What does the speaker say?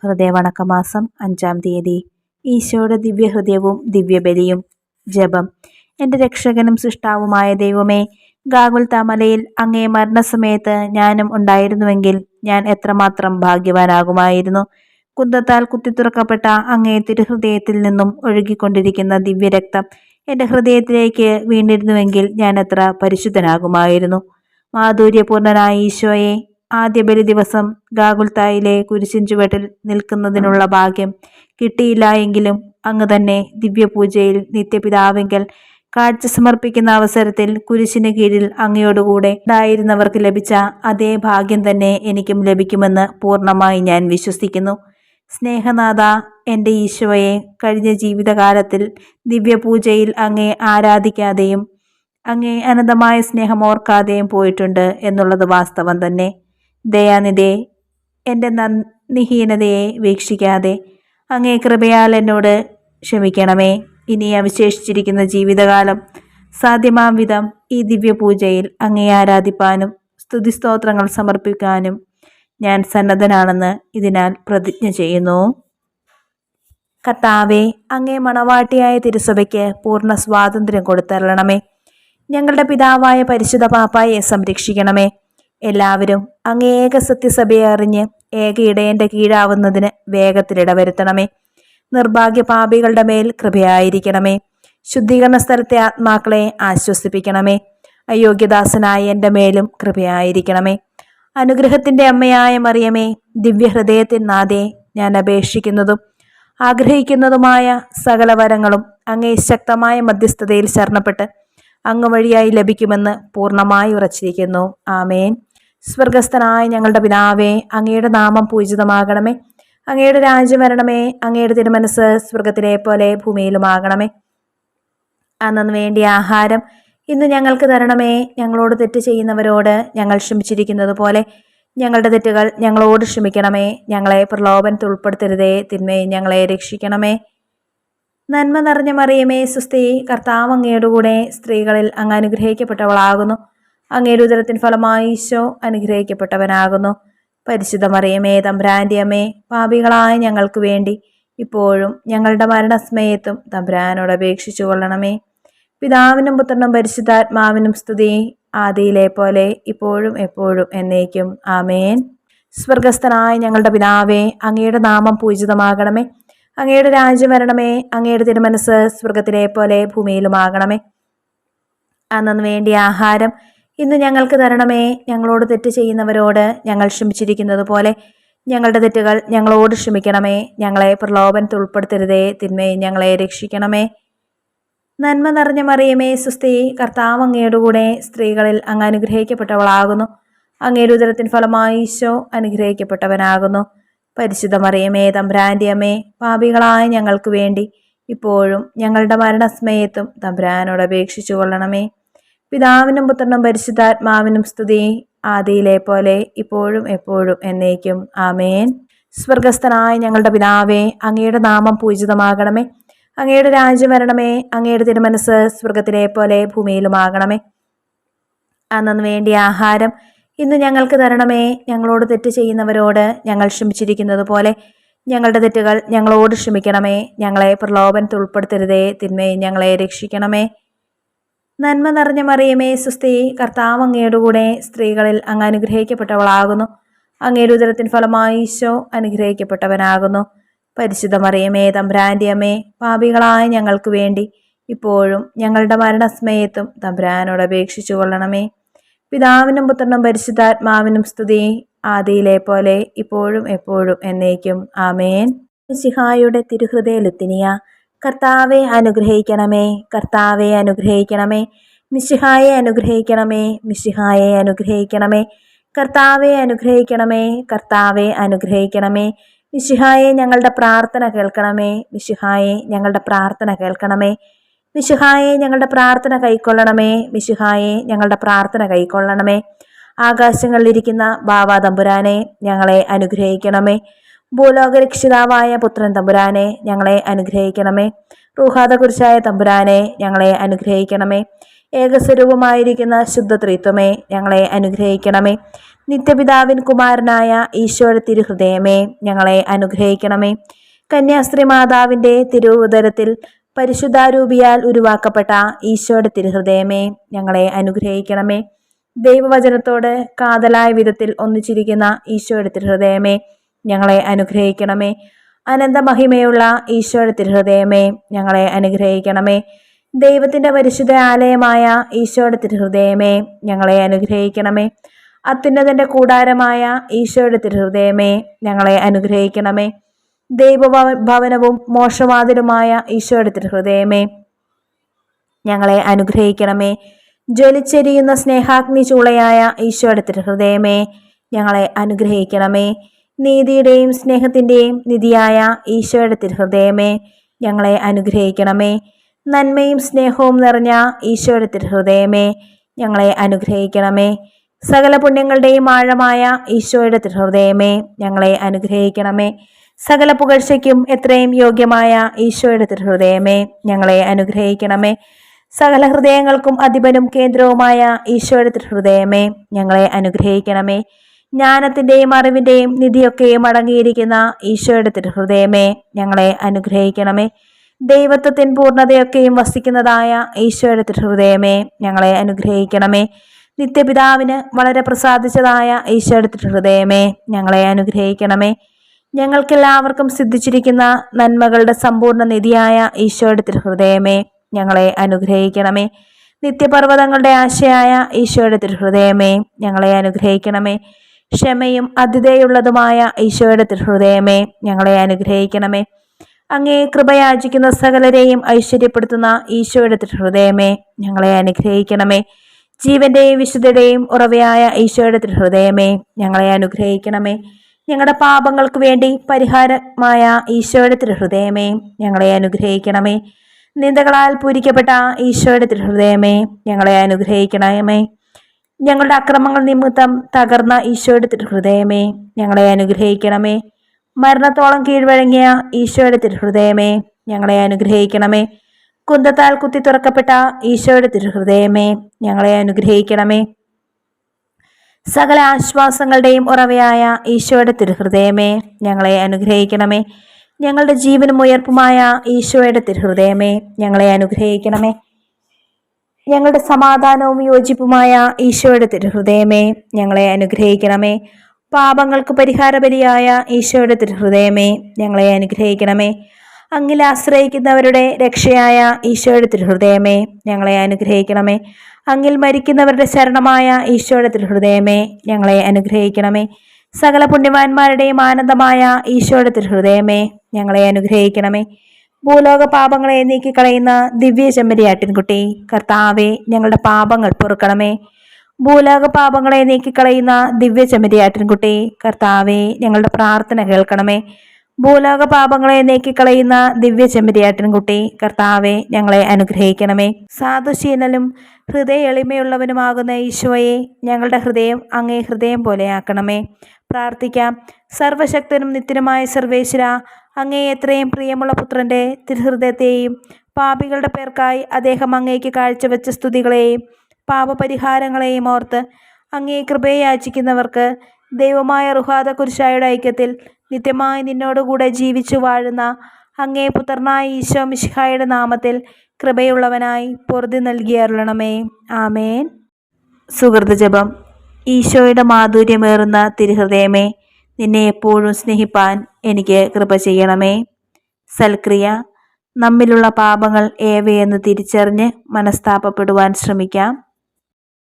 ഹൃദയവണക്കമാസം 5-ാം തീയതി. ഈശോയുടെ ദിവ്യഹൃദയവും ദിവ്യബലിയും. ജപം. എൻ്റെ രക്ഷകനും സൃഷ്ടാവുമായ ദൈവമേ, ഗാഗുൽത്താ മലയിൽ അങ്ങേ മരണസമയത്ത് ഞാനും ഉണ്ടായിരുന്നുവെങ്കിൽ ഞാൻ എത്രമാത്രം ഭാഗ്യവാനാകുമായിരുന്നു. കുന്തത്താൽ കുത്തിത്തുറക്കപ്പെട്ട അങ്ങേ തിരുഹൃദയത്തിൽ നിന്നും ഒഴുകിക്കൊണ്ടിരിക്കുന്ന ദിവ്യരക്തം എൻ്റെ ഹൃദയത്തിലേക്ക് വീണിരുന്നുവെങ്കിൽ ഞാൻ എത്ര പരിശുദ്ധനാകുമായിരുന്നു. മാധുര്യപൂർണനായ ഈശോയെ, ആദ്യ ബലി ദിവസം ഗാഗുൽത്തായിലെ കുരിശിൻ ചുവട്ടിൽ നിൽക്കുന്നതിനുള്ള ഭാഗ്യം കിട്ടിയില്ല എങ്കിലും അങ്ങ് തന്നെ ദിവ്യപൂജയിൽ നിത്യപിതാവിങ്കൽ കാഴ്ച സമർപ്പിക്കുന്ന അവസരത്തിൽ കുരിശിന് കീഴിൽ അങ്ങയോടുകൂടെ ഉണ്ടായിരുന്നവർക്ക് ലഭിച്ച അതേ ഭാഗ്യം തന്നെ എനിക്കും ലഭിക്കുമെന്ന് പൂർണ്ണമായി ഞാൻ വിശ്വസിക്കുന്നു. സ്നേഹനാഥ, എൻ്റെ ഈശോയെ, കഴിഞ്ഞ ജീവിതകാലത്തിൽ ദിവ്യപൂജയിൽ അങ്ങേ ആരാധിക്കാതെയും അങ്ങേ അനന്തമായ സ്നേഹം ഓർക്കാതെയും പോയിട്ടുണ്ട് എന്നുള്ളത് വാസ്തവം തന്നെ. ദയാനിധേ, എൻ്റെ നന്ദിഹീനതയെ വീക്ഷിക്കാതെ അങ്ങേ കൃപയാൽ എന്നോട് ക്ഷമിക്കണമേ. ഇനി അവശേഷിച്ചിരിക്കുന്ന ജീവിതകാലം സാധ്യമാം വിധം ഈ ദിവ്യപൂജയിൽ അങ്ങേ ആരാധിപ്പാനും സ്തുതിസ്തോത്രങ്ങൾ സമർപ്പിക്കാനും ഞാൻ സന്നദ്ധനാണെന്ന് ഇതിനാൽ പ്രതിജ്ഞ ചെയ്യുന്നു. കർത്താവേ, അങ്ങേ മണവാട്ടിയായ തിരുസഭയ്ക്ക് പൂർണ്ണ സ്വാതന്ത്ര്യം കൊടുത്തരണമേ. ഞങ്ങളുടെ പിതാവായ പരിശുദ്ധ പാപ്പായെ സംരക്ഷിക്കണമേ. എല്ലാവരും അങ്ങേ ഏക സത്യസഭയെ അറിഞ്ഞ് ഏക ഇടയന്റെ കീഴാവുന്നതിന് വേഗത്തിലിടവരുത്തണമേ. നിർഭാഗ്യ പാപികളുടെ മേൽ കൃപയായിരിക്കണമേ. ശുദ്ധീകരണ സ്ഥലത്തെ ആത്മാക്കളെ ആശ്വസിപ്പിക്കണമേ. അയോഗ്യദാസനായ എൻ്റെ മേലും കൃപയായിരിക്കണമേ. അനുഗ്രഹത്തിൻ്റെ അമ്മയായ മറിയമേ, ദിവ്യഹൃദയത്തിൻ നാഥേ, ഞാൻ അപേക്ഷിക്കുന്നതും ആഗ്രഹിക്കുന്നതുമായ സകല വരങ്ങളും അങ്ങേ ശക്തമായ മധ്യസ്ഥതയിൽ ശരണപ്പെട്ട് അങ്ങ് വഴിയായി ലഭിക്കുമെന്ന് പൂർണ്ണമായി ഉറച്ചിരിക്കുന്നു. ആമേൻ. സ്വർഗസ്ഥനായ ഞങ്ങളുടെ പിതാവേ, അങ്ങയുടെ നാമം പൂജിതമാകണമേ. അങ്ങയുടെ രാജ്യം വരണമേ. അങ്ങയുടെ തിരുമനസ് സ്വർഗത്തിലെ പോലെ ഭൂമിയിലുമാകണമേ. അന്നു വേണ്ടിയ ആഹാരം ഇന്ന് ഞങ്ങൾക്ക് തരണമേ. ഞങ്ങളോട് തെറ്റ് ചെയ്യുന്നവരോട് ഞങ്ങൾ ക്ഷമിച്ചിരിക്കുന്നത് പോലെ ഞങ്ങളുടെ തെറ്റുകൾ ഞങ്ങളോട് ക്ഷമിക്കണമേ. ഞങ്ങളെ പ്രലോഭനത്തിൽ ഉൾപ്പെടുത്തരുതേ, തിന്മയെ ഞങ്ങളെ രക്ഷിക്കണമേ. നന്മ നിറഞ്ഞ മറിയമേ, സുസ്തി, കർത്താവ് അങ്ങയുടെ കൂടെ, സ്ത്രീകളിൽ അങ്ങ് അനുഗ്രഹിക്കപ്പെട്ടവളാകുന്നു. അങ്ങയുടെ ഉദരത്തിൻ ഫലമായി ഈശോ അനുഗ്രഹിക്കപ്പെട്ടവനാകുന്നു. പരിശുദ്ധ മറിയമേ, തമ്പുരാന്റെ അമ്മേ, പാപികളായ ഞങ്ങൾക്ക് വേണ്ടി ഇപ്പോഴും ഞങ്ങളുടെ മരണസമയത്തും തമ്പുരാനോട് അപേക്ഷിച്ചു കൊള്ളണമേ. പിതാവിനും പുത്രനും പരിശുദ്ധാത്മാവിനും സ്തുതി, ആദിയിലെ പോലെ ഇപ്പോഴും എപ്പോഴും എന്നേക്കും. ആമേൻ. സ്വർഗസ്ഥനായ ഞങ്ങളുടെ പിതാവേ, അങ്ങയുടെ നാമം പൂജിതമാകണമേ. അങ്ങയുടെ രാജ്യം വരണമേ. അങ്ങയുടെ തിരുമനസ് സ്വർഗത്തിലെ പോലെ ഭൂമിയിലുമാകണമേ. അന്നു വേണ്ടിയ ആഹാരം ഇന്ന് ഞങ്ങൾക്ക് തരണമേ. ഞങ്ങളോട് തെറ്റ് ചെയ്യുന്നവരോട് ഞങ്ങൾ ക്ഷമിച്ചിരിക്കുന്നത് പോലെ ഞങ്ങളുടെ തെറ്റുകൾ ഞങ്ങളോട് ക്ഷമിക്കണമേ. ഞങ്ങളെ പ്രലോഭനത്തിൽ ഉൾപ്പെടുത്തരുതേ, തിന്മയെ ഞങ്ങളെ രക്ഷിക്കണമേ. നന്മ നിറഞ്ഞ മറിയമേ, സുസ്തി, കർത്താവ് അങ്ങയുടെ കൂടെ, സ്ത്രീകളിൽ അങ്ങ് അനുഗ്രഹിക്കപ്പെട്ടവളാകുന്നു. അങ്ങയുടെ ഉദരത്തിൻ ഫലമായി ഈശോ അനുഗ്രഹിക്കപ്പെട്ടവനാകുന്നു. പരിശുദ്ധ മറിയമേ, തമ്പുരാന്റെ അമ്മേ, പാപികളായ ഞങ്ങൾക്ക് വേണ്ടി ഇപ്പോഴും ഞങ്ങളുടെ മരണസമയത്തും തമ്പുരാനോട് അപേക്ഷിച്ചു കൊള്ളണമേ. പിതാവിനും പുത്രനും പരിശുദ്ധാത്മാവിനും സ്തുതി, ആദിയിലെ പോലെ ഇപ്പോഴും എപ്പോഴും എന്നേക്കും. ആമേൻ. സ്വർഗസ്ഥനായ ഞങ്ങളുടെ പിതാവേ, അങ്ങയുടെ നാമം പൂജിതമാകണമേ. അങ്ങയുടെ രാജ്യം വരണമേ. അങ്ങയുടെ തിരുമനസ് സ്വർഗത്തിലെ പോലെ ഭൂമിയിലുമാകണമേ. അന്നു വേണ്ടിയ ആഹാരം ഇന്ന് ഞങ്ങൾക്ക് തരണമേ. ഞങ്ങളോട് തെറ്റ് ചെയ്യുന്നവരോട് ഞങ്ങൾ ക്ഷമിച്ചിരിക്കുന്നത് പോലെ ഞങ്ങളുടെ തെറ്റുകൾ ഞങ്ങളോട് ക്ഷമിക്കണമേ. ഞങ്ങളെ പ്രലോഭനത്തിൽ ഉൾപ്പെടുത്തരുതേ, തിന്മയെ ഞങ്ങളെ രക്ഷിക്കണമേ. നന്മ നിറഞ്ഞ മറിയമേ, സുസ്തി, കർത്താവ് അങ്ങയുടെ കൂടെ, സ്ത്രീകളിൽ അങ്ങ് അനുഗ്രഹിക്കപ്പെട്ടവളാകുന്നു. അങ്ങയുടെ ഉദരത്തിൻ ഫലമായി ഈശോ അനുഗ്രഹിക്കപ്പെട്ടവനാകുന്നു. പരിശുദ്ധ മറിയമേ, തമ്പുരാന്റെ അമ്മേ, പാപികളായ ഞങ്ങൾക്ക് വേണ്ടി ഇപ്പോഴും ഞങ്ങളുടെ മരണസമയത്തും തമ്പുരാനോട് അപേക്ഷിച്ചു കൊള്ളണമേ. പിതാവിനും പുത്രനും പരിശുദ്ധാത്മാവിനും സ്തുതി, ആദിയിലെ പോലെ ഇപ്പോഴും എപ്പോഴും എന്നേക്കും. ആമേൻ. മിശിഹായുടെ തിരുഹൃദയ ലുത്തിനിയ. കർത്താവെ അനുഗ്രഹിക്കണമേ. കർത്താവെ അനുഗ്രഹിക്കണമേ. മിശിഹായെ അനുഗ്രഹിക്കണമേ. മിശിഹായെ അനുഗ്രഹിക്കണമേ. കർത്താവെ അനുഗ്രഹിക്കണമേ. കർത്താവെ അനുഗ്രഹിക്കണമേ. മിശിഹായെ ഞങ്ങളുടെ പ്രാർത്ഥന കേൾക്കണമേ. മിശിഹായെ ഞങ്ങളുടെ പ്രാർത്ഥന കേൾക്കണമേ. മിശിഹായെ ഞങ്ങളുടെ പ്രാർത്ഥന കൈക്കൊള്ളണമേ. മിശിഹായെ ഞങ്ങളുടെ പ്രാർത്ഥന കൈക്കൊള്ളണമേ. ആകാശങ്ങളിലിരിക്കുന്ന ബാവാ തമ്പുരാനെ ഞങ്ങളെ അനുഗ്രഹിക്കണമേ. ഭൂലോകരക്ഷിതാവായ പുത്രൻ തമ്പുരാനെ ഞങ്ങളെ അനുഗ്രഹിക്കണമേ. റൂഹാദ കുരിശായ തമ്പുരാനെ ഞങ്ങളെ അനുഗ്രഹിക്കണമേ. ഏകസ്വരൂപമായിരിക്കുന്ന ശുദ്ധ ത്രിത്വമേ ഞങ്ങളെ അനുഗ്രഹിക്കണമേ. നിത്യപിതാവിൻ കുമാരനായ ഈശോയുടെ തിരുഹൃദയമേ, ഞങ്ങളെ അനുഗ്രഹിക്കണമേ. കന്യാസ്ത്രീ മാതാവിൻ്റെ തിരുവുദരത്തിൽ പരിശുദ്ധാരൂപിയാൽ ഉരുവാക്കപ്പെട്ട ഈശോയുടെ തിരുഹൃദയമേ, ഞങ്ങളെ അനുഗ്രഹിക്കണമേ. ദൈവവചനത്തോട് കാതലായ വിധത്തിൽ ഒന്നിച്ചിരിക്കുന്ന ഈശോയുടെ തിരുഹൃദയമേ, ഞങ്ങളെ അനുഗ്രഹിക്കണമേ. അനന്തമഹിമയുള്ള ഈശോയുടെ തിരുഹൃദയമേ, ഞങ്ങളെ അനുഗ്രഹിക്കണമേ. ദൈവത്തിൻ്റെ പരിശുദ്ധ ആലയമായ ഈശോയുടെ തിരുഹൃദയമേ, ഞങ്ങളെ അനുഗ്രഹിക്കണമേ. അത്യുന്നതൻ്റെ കൂടാരമായ ഈശോയുടെ തിരുഹൃദയമേ, ഞങ്ങളെ അനുഗ്രഹിക്കണമേ. ദൈവഭവനവും മോക്ഷവാതിലുമായ ഈശോയുടെ തിരുഹൃദയമേ, ഞങ്ങളെ അനുഗ്രഹിക്കണമേ. ജ്വലിച്ചെരിയുന്ന സ്നേഹാഗ്നി ചൂളയായ ഈശോയുടെ തിരുഹൃദയമേ, ഞങ്ങളെ അനുഗ്രഹിക്കണമേ. നീതിയുടെയും സ്നേഹത്തിൻ്റെയും നിധിയായ ഈശോയുടെ തിരുഹൃദയമേ, ഞങ്ങളെ അനുഗ്രഹിക്കണമേ. നന്മയും സ്നേഹവും നിറഞ്ഞ ഈശോയുടെ തിരുഹൃദയമേ, ഞങ്ങളെ അനുഗ്രഹിക്കണമേ. സകല പുണ്യങ്ങളുടെയും ആഴമായ ഈശോയുടെ തിരുഹൃദയമേ, ഞങ്ങളെ അനുഗ്രഹിക്കണമേ. സകല പുകഴ്ചയ്ക്കും എത്രയും യോഗ്യമായ ഈശോയുടെ തിരുഹൃദയമേ, ഞങ്ങളെ അനുഗ്രഹിക്കണമേ. സകല ഹൃദയങ്ങൾക്കും അധിപനും കേന്ദ്രവുമായ ഈശോയുടെ തിരുഹൃദയമേ, ഞങ്ങളെ അനുഗ്രഹിക്കണമേ. ജ്ഞാനത്തിൻ്റെയും അറിവിൻ്റെയും നിധിയൊക്കെയും അടങ്ങിയിരിക്കുന്ന ഈശോയുടെ തിരുഹൃദയമേ, ഞങ്ങളെ അനുഗ്രഹിക്കണമേ. ദൈവത്വത്തിൻ പൂർണ്ണതയൊക്കെയും വസിക്കുന്നതായ ഈശോയുടെ തിരുഹൃദയമേ, ഞങ്ങളെ അനുഗ്രഹിക്കണമേ. നിത്യപിതാവിന് വളരെ പ്രസാദിച്ചതായ ഈശോയുടെ തിരുഹൃദയമേ, ഞങ്ങളെ അനുഗ്രഹിക്കണമേ. ഞങ്ങൾക്കെല്ലാവർക്കും സിദ്ധിച്ചിരിക്കുന്ന നന്മകളുടെ സമ്പൂർണ്ണ നിധിയായ ഈശോയുടെ തിരുഹൃദയമേ, ഞങ്ങളെ അനുഗ്രഹിക്കണമേ. നിത്യപർവ്വതങ്ങളുടെ ആശയായ ഈശോയുടെ തിരുഹൃദയമേ, ഞങ്ങളെ അനുഗ്രഹിക്കണമേ. ക്ഷമയും അതിഥേയുള്ളതുമായ ഈശോയുടെ തിരുഹൃദയമേ, ഞങ്ങളെ അനുഗ്രഹിക്കണമേ. അങ്ങേ കൃപയാചിക്കുന്ന സകലരെയും ഐശ്വര്യപ്പെടുത്തുന്ന ഈശോയുടെ തിരുഹൃദയമേ, ഞങ്ങളെ അനുഗ്രഹിക്കണമേ. ജീവന്റെയും വിശുദ്ധയുടെയും ഉറവയായ ഈശോയുടെ തിരുഹൃദയമേ, ഞങ്ങളെ അനുഗ്രഹിക്കണമേ. ഞങ്ങളുടെ പാപങ്ങൾക്ക് വേണ്ടി പരിഹാരമായ ഈശോയുടെ തിരുഹൃദയമേ, ഞങ്ങളെ അനുഗ്രഹിക്കണമേ. നിന്ദകളാൽ പൂരിക്കപ്പെട്ട ഈശോയുടെ തിരുഹൃദയമേ, ഞങ്ങളെ അനുഗ്രഹിക്കണമേ. ഞങ്ങളുടെ അക്രമങ്ങൾ നിമിത്തം തകർന്ന ഈശോയുടെ തിരുഹൃദയമേ, ഞങ്ങളെ അനുഗ്രഹിക്കണമേ. മരണത്തോളം കീഴ്വഴങ്ങിയ ഈശോയുടെ തിരുഹൃദയമേ, ഞങ്ങളെ അനുഗ്രഹിക്കണമേ. കുന്തത്താൽ കുത്തി തുറക്കപ്പെട്ട ഈശോയുടെ തിരുഹൃദയമേ, ഞങ്ങളെ അനുഗ്രഹിക്കണമേ. സകല ആശ്വാസങ്ങളുടെയും ഉറവയായ ഈശോയുടെ തിരുഹൃദയമേ, ഞങ്ങളെ അനുഗ്രഹിക്കണമേ. ഞങ്ങളുടെ ജീവനും ഉയർപ്പുമായ ഈശോയുടെ തിരുഹൃദയമേ, ഞങ്ങളെ അനുഗ്രഹിക്കണമേ. ഞങ്ങളുടെ സമാധാനവും യോജിപ്പുമായ ഈശോയുടെ തിരുഹൃദയമേ, ഞങ്ങളെ അനുഗ്രഹിക്കണമേ. പാപങ്ങൾക്ക് പരിഹാരബലിയായ ഈശോയുടെ തിരുഹൃദയമേ, ഞങ്ങളെ അനുഗ്രഹിക്കണമേ. അങ്ങിൽ ആശ്രയിക്കുന്നവരുടെ രക്ഷയായ ഈശോയുടെ തിരുഹൃദയമേ, ഞങ്ങളെ അനുഗ്രഹിക്കണമേ. അങ്ങിൽ മരിക്കുന്നവരുടെ ശരണമായ ഈശോയുടെ തിരുഹൃദയമേ, ഞങ്ങളെ അനുഗ്രഹിക്കണമേ. സകല പുണ്യവാന്മാരുടെയും ആനന്ദമായ ഈശോയുടെ തിരുഹൃദയമേ, ഞങ്ങളെ അനുഗ്രഹിക്കണമേ. ഭൂലോക പാപങ്ങളെ നീക്കിക്കളയുന്ന ദിവ്യ ചെമ്മരിയാട്ടിൻകുട്ടി, കർത്താവെ, ഞങ്ങളുടെ പാപങ്ങൾ പൊറുക്കണമേ. ഭൂലോക പാപങ്ങളെ നീക്കിക്കളയുന്ന ദിവ്യ ചെമ്മരിയാട്ടിൻകുട്ടി, കർത്താവെ, ഞങ്ങളുടെ പ്രാർത്ഥന കേൾക്കണമേ. ഭൂലോക പാപങ്ങളെ നീക്കിക്കളയുന്ന ദിവ്യ ചെമ്മരിയാട്ടിൻകുട്ടി, കർത്താവെ, ഞങ്ങളെ അനുഗ്രഹിക്കണമേ. സാധുശീലനും ഹൃദയ എളിമയുള്ളവനുമാകുന്ന ഈശോയെ, ഞങ്ങളുടെ ഹൃദയം അങ്ങേ ഹൃദയം പോലെയാക്കണമേ. പ്രാർത്ഥിക്കാം. സർവശക്തനും നിത്യനുമായ സർവേശ്വര, അങ്ങേ എത്രയും പ്രിയമുള്ള പുത്രൻ്റെ തിരുഹൃദയത്തെയും പാപികളുടെ പേർക്കായി അദ്ദേഹം അങ്ങേക്ക് കാഴ്ചവെച്ച സ്തുതികളെയും പാപപരിഹാരങ്ങളെയും ഓർത്ത് അങ്ങേ കൃപയെ യാചിക്കുന്നവർക്ക് ദൈവമായ റുഹാദ കുരിശായുടെ ഐക്യത്തിൽ നിത്യമായി നിന്നോടുകൂടെ ജീവിച്ചു വാഴുന്ന അങ്ങേ പുത്രനായ ഈശോ മിശിഹായുടെ നാമത്തിൽ കൃപയുള്ളവനായി പൊറുതി നൽകിയരുളണമേ. ആമേൻ. സുഹൃത ജപം. ഈശോയുടെ മാധുര്യമേറുന്ന തിരുഹൃദയമേ, നിന്നെ എപ്പോഴും സ്നേഹിപ്പാൻ എനിക്ക് കൃപ ചെയ്യണമേ. സൽക്രിയ. നമ്മിലുള്ള പാപങ്ങൾ ഏവയെന്ന് തിരിച്ചറിഞ്ഞ് മനസ്താപപ്പെടുവാൻ ശ്രമിക്കാം.